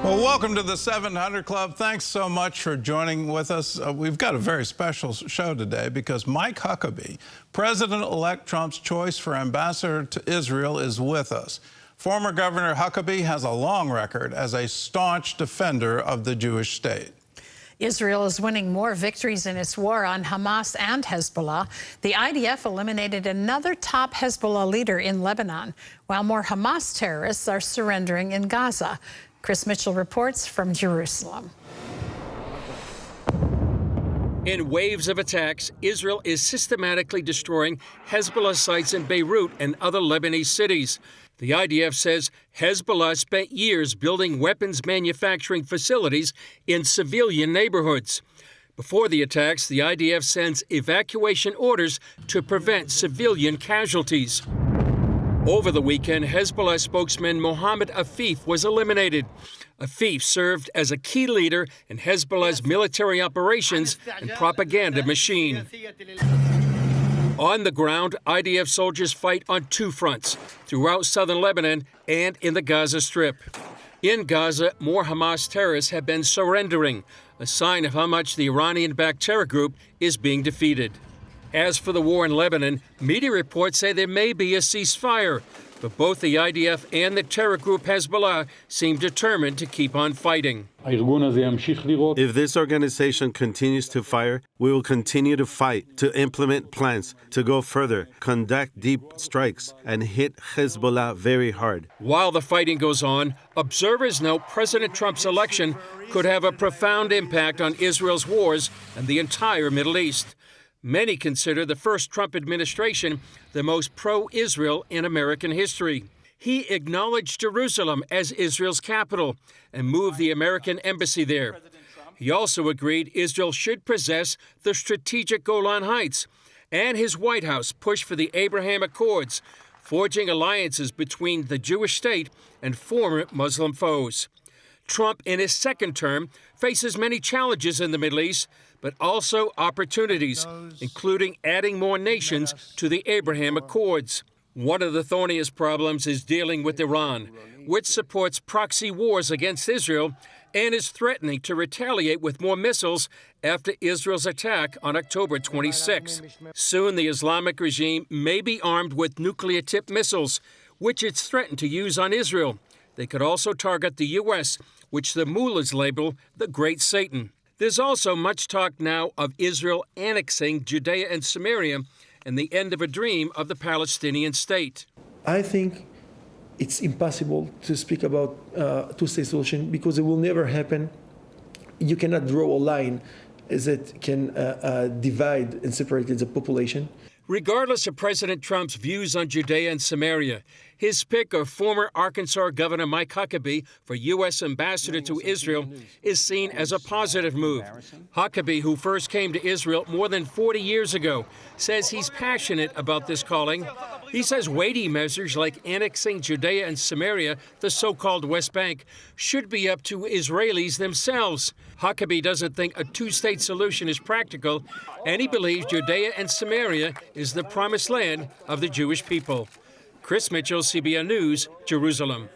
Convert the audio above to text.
Well, welcome to the 700 Club. Thanks so much for joining with us. We've got a very special show today because Mike Huckabee, President-elect Trump's choice for ambassador to Israel, is with us. Former Governor Huckabee has a long record as a staunch defender of the Jewish state. Israel is winning more victories in its war on Hamas and Hezbollah. The IDF eliminated another top Hezbollah leader in Lebanon, while more Hamas terrorists are surrendering in Gaza. Chris Mitchell reports from Jerusalem. In waves of attacks, Israel is systematically destroying Hezbollah sites in Beirut and other Lebanese cities. The IDF says Hezbollah spent years building weapons manufacturing facilities in civilian neighborhoods. Before the attacks, the IDF sends evacuation orders to prevent civilian casualties. Over the weekend, Hezbollah spokesman Mohammed Afif was eliminated. Afif served as a key leader in Hezbollah's military operations and propaganda machine. On the ground, IDF soldiers fight on two fronts, throughout southern Lebanon and in the Gaza Strip. In Gaza, more Hamas terrorists have been surrendering, a sign of how much the Iranian-backed terror group is being defeated. As for the war in Lebanon, media reports say there may be a ceasefire, but both the IDF and the terror group Hezbollah seem determined to keep on fighting. If this organization continues to fire, we will continue to fight, to implement plans, to go further, conduct deep strikes, and hit Hezbollah very hard. While the fighting goes on, observers note President Trump's election could have a profound impact on Israel's wars and the entire Middle East. Many consider the first Trump administration the most pro-Israel in American history. He acknowledged Jerusalem as Israel's capital and moved the American embassy there. He also agreed Israel should possess the strategic Golan Heights, and his White House pushed for the Abraham Accords, forging alliances between the Jewish state and former Muslim foes. Trump, in his second term, faces many challenges in the Middle East, but also opportunities, including adding more nations to the Abraham Accords. One of the thorniest problems is dealing with Iran, which supports proxy wars against Israel and is threatening to retaliate with more missiles after Israel's attack on October 26. Soon, the Islamic regime may be armed with nuclear-tipped missiles, which it's threatened to use on Israel. They could also target the U.S., which the mullahs label the Great Satan. There's also much talk now of Israel annexing Judea and Samaria and the end of a dream of the Palestinian state. I think it's impossible to speak about two-state solution because it will never happen. You cannot draw a line that can divide and separate the population. Regardless of President Trump's views on Judea and Samaria, his pick of former Arkansas Governor Mike Huckabee for U.S. ambassador to Israel is seen as a positive move. Huckabee, who first came to Israel more than 40 years ago, says he's passionate about this calling. He says weighty measures like annexing Judea and Samaria, the so-called West Bank, should be up to Israelis themselves. Huckabee doesn't think a two-state solution is practical, and he believes Judea and Samaria is the promised land of the Jewish people. Chris Mitchell, CBN News, Jerusalem.